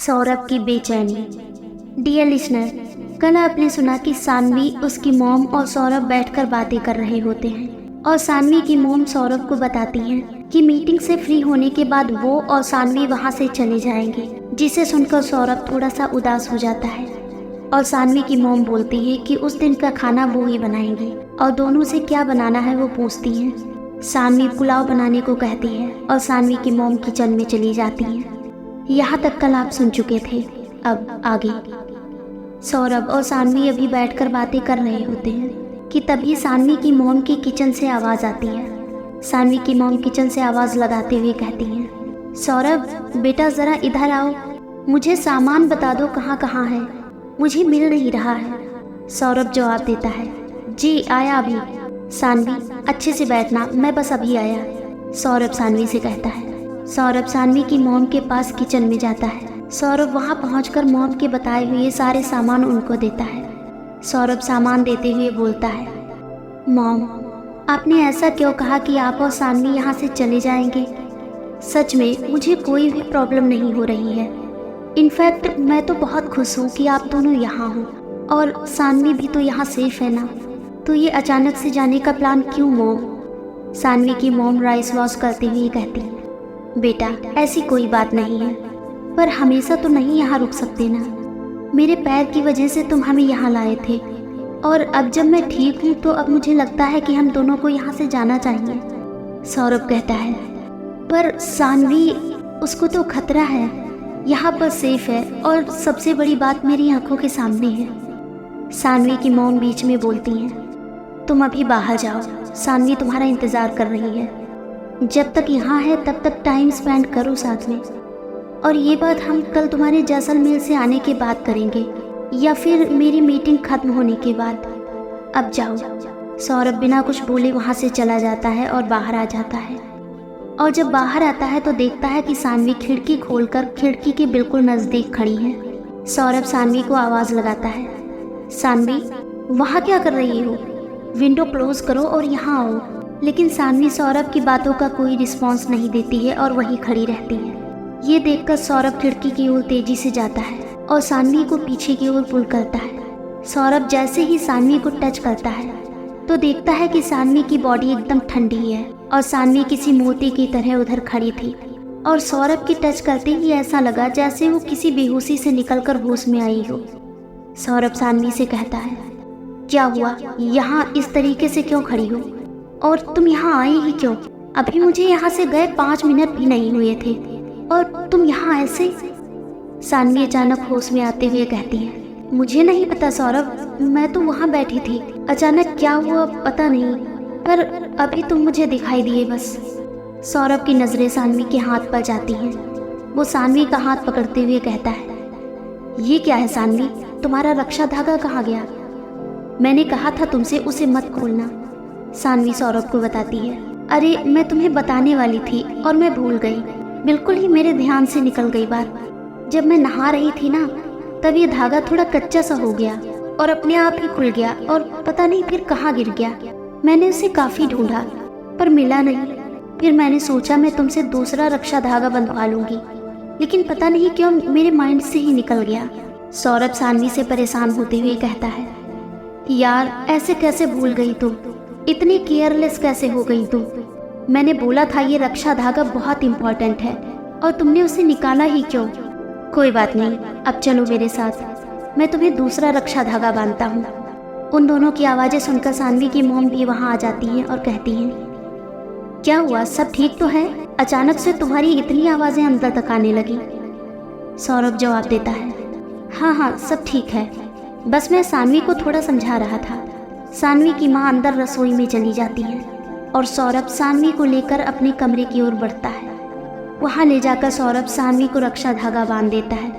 सौरभ की बेचैनी। Dear listener, कल आपने सुना कि सानवी, उसकी मॉम और सौरभ बैठकर बातें कर रहे होते हैं और सानवी की मॉम सौरभ को बताती है कि मीटिंग से फ्री होने के बाद वो और सानवी वहां से चले जाएंगे, जिसे सुनकर सौरभ थोड़ा सा उदास हो जाता है। और सानवी की मॉम बोलती है कि उस दिन का खाना वो ही बनाएंगी और दोनों से क्या बनाना है वो पूछती है। सानवी पुलाव बनाने को कहती है और सानवी की मॉम किचन में चली जाती है। यहाँ तक कल आप सुन चुके थे, अब आगे। सौरभ और सानवी अभी बैठकर बातें कर रहे होते हैं कि तभी सानवी की मॉम की किचन से आवाज़ आती है। सानवी की मॉम किचन से आवाज़ लगाते हुए कहती हैं, सौरभ बेटा ज़रा इधर आओ, मुझे सामान बता दो कहाँ कहाँ है, मुझे मिल नहीं रहा है। सौरभ जवाब देता है, जी आया अभी। सानवी अच्छे से बैठना, मैं बस अभी आया, सौरभ सानवी से कहता है। सौरभ सानवी की मॉम के पास किचन में जाता है। सौरभ वहां पहुंचकर मॉम के बताए हुए सारे सामान उनको देता है। सौरभ सामान देते हुए बोलता है, मॉम आपने ऐसा क्यों कहा कि आप और सानवी यहाँ से चले जाएंगे? सच में मुझे कोई भी प्रॉब्लम नहीं हो रही है। इनफैक्ट मैं तो बहुत खुश हूँ कि आप दोनों यहाँ हो और सानवी भी तो यहाँ सेफ है ना। तो ये अचानक से जाने का प्लान क्यों मॉम? सानवी की मॉम राइस वॉश करते हुए कहती है, बेटा ऐसी कोई बात नहीं है, पर हमेशा तो नहीं यहाँ रुक सकते ना। मेरे पैर की वजह से तुम हमें यहाँ लाए थे और अब जब मैं ठीक हूँ तो अब मुझे लगता है कि हम दोनों को यहाँ से जाना चाहिए। सौरभ कहता है, पर सानवी, उसको तो खतरा है, यहाँ पर सेफ है और सबसे बड़ी बात मेरी आंखों के सामने है। सानवी की मॉम बीच में बोलती हैं, तुम अभी बाहर जाओ, सानवी तुम्हारा इंतज़ार कर रही है। जब तक यहाँ है तब तक टाइम स्पेंड करो साथ में, और ये बात हम कल तुम्हारे जैसलमेर से आने के बाद करेंगे या फिर मेरी मीटिंग खत्म होने के बाद। अब जाओ। सौरभ बिना कुछ बोले वहाँ से चला जाता है और बाहर आ जाता है। और जब बाहर आता है तो देखता है कि सानवी खिड़की खोलकर खिड़की के बिल्कुल नज़दीक खड़ी है। सौरभ सानवी को आवाज़ लगाता है, सानवी वहाँ क्या कर रही हो? विंडो क्लोज करो और यहाँ आओ। लेकिन सानवी सौरभ की बातों का कोई रिस्पॉन्स नहीं देती है और वहीं खड़ी रहती है। ये देखकर सौरभ खिड़की की ओर तेजी से जाता है और सानवी को पीछे की ओर पुल करता है। सौरभ जैसे ही सानवी को टच करता है तो देखता है कि सानवी की बॉडी एकदम ठंडी है और सानवी किसी मूर्ति की तरह उधर खड़ी थी। और सौरभ की टच करते ही ऐसा लगा जैसे वो किसी बेहोशी से निकलकर होश में आई हो। सौरभ सानवी से कहता है, क्या हुआ, यहाँ इस तरीके से क्यों खड़ी हो और तुम यहाँ आई ही क्यों? अभी मुझे यहाँ से गए 5 मिनट भी नहीं हुए थे और तुम यहाँ ऐसे? सानवी अचानक होश में आते हुए कहती है, मुझे नहीं पता सौरभ, मैं तो वहाँ बैठी थी, अचानक क्या हुआ पता नहीं, पर अभी तुम मुझे दिखाई दिए बस। सौरभ की नज़रें सानवी के हाथ पर जाती हैं। वो सानवी का हाथ पकड़ते हुए कहता है, ये क्या है सानवी, तुम्हारा रक्षा धागा कहाँ गया? मैंने कहा था तुमसे उसे मत खोलना। सानवी सौरभ को बताती है, अरे मैं तुम्हें बताने वाली थी और मैं भूल गई, बिल्कुल ही मेरे ध्यान से निकल गई बात। जब मैं नहा रही थी ना, तब ये धागा थोड़ा कच्चा सा हो गया और अपने आप ही खुल गया और पता नहीं फिर कहाँ गिर गया। मैंने उसे काफ़ी ढूंढा पर मिला नहीं। फिर मैंने सोचा मैं तुमसे दूसरा रक्षा धागा बंधवा लूँगी, लेकिन पता नहीं क्यों मेरे माइंड से ही निकल गया। सौरभ सानवी से परेशान होते हुए कहता है, यार ऐसे कैसे भूल गई तुम, इतनी केयरलेस कैसे हो गई तुम? मैंने बोला था ये रक्षा धागा बहुत इम्पोर्टेंट है और तुमने उसे निकाला ही क्यों? कोई बात नहीं, अब चलो मेरे साथ, मैं तुम्हें दूसरा रक्षा धागा बांधता हूँ। उन दोनों की आवाज़ें सुनकर सानवी की मॉम भी वहाँ आ जाती हैं और कहती हैं, क्या हुआ, सब ठीक तो है? अचानक से तुम्हारी इतनी आवाज़ें अंदर तक आने लगी। सौरभ जवाब देता है, हाँ हाँ सब ठीक है, बस मैं सानवी को थोड़ा समझा रहा था। सानवी की माँ अंदर रसोई में चली जाती है और सौरभ सानवी को लेकर अपने कमरे की ओर बढ़ता है। वहाँ ले जाकर सौरभ सानवी को रक्षा धागा बांध देता है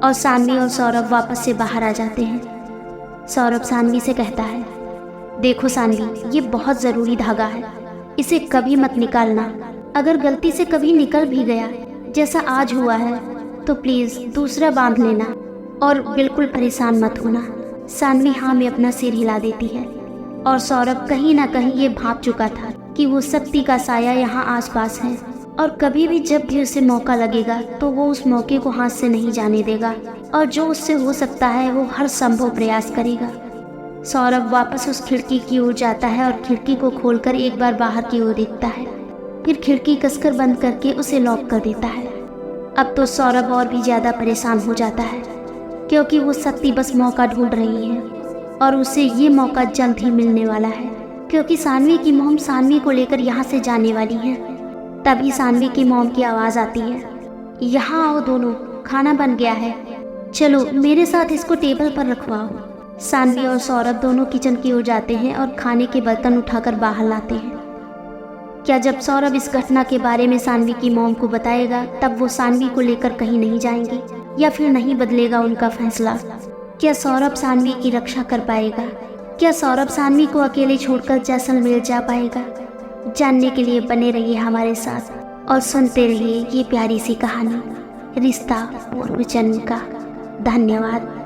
और सानवी और सौरभ वापस से बाहर आ जाते हैं। सौरभ सानवी से कहता है, देखो सानवी, ये बहुत ज़रूरी धागा है, इसे कभी मत निकालना। अगर गलती से कभी निकल भी गया जैसा आज हुआ है तो प्लीज़ दूसरा बांध लेना और बिल्कुल परेशान मत होना। सानवी हाँ में अपना सिर हिला देती है और सौरभ कहीं ना कहीं ये भांप चुका था कि वो शक्ति का साया यहाँ आसपास है और कभी भी जब भी उसे मौका लगेगा तो वो उस मौके को हाथ से नहीं जाने देगा और जो उससे हो सकता है वो हर संभव प्रयास करेगा। सौरभ वापस उस खिड़की की ओर जाता है और खिड़की को खोलकर एक बार बाहर की ओर देखता है, फिर खिड़की कसकर बंद करके उसे लॉक कर देता है। अब तो सौरभ और भी ज़्यादा परेशान हो जाता है क्योंकि वो शक्ति बस मौका ढूंढ रही है और उसे ये मौका जल्द ही मिलने वाला है क्योंकि सानवी की मॉम सानवी को लेकर यहाँ से जाने वाली है। तभी सानवी की मॉम की आवाज़ आती है, यहाँ आओ दोनों, खाना बन गया है, चलो मेरे साथ इसको टेबल पर रखवाओ। सानवी और सौरभ दोनों किचन की ओर जाते हैं और खाने के बर्तन उठाकर बाहर लाते हैं। क्या जब सौरभ इस घटना के बारे में सानवी की मॉम को बताएगा तब वो सानवी को लेकर कहीं नहीं जाएंगे या फिर नहीं बदलेगा उनका फैसला? क्या सौरभ सानवी की रक्षा कर पाएगा? क्या सौरभ सानवी को अकेले छोड़कर जैसलमेर जा पाएगा? जानने के लिए बने रहिए हमारे साथ और सुनते रहिए ये प्यारी सी कहानी रिश्ता पूर्व जन्म का। धन्यवाद।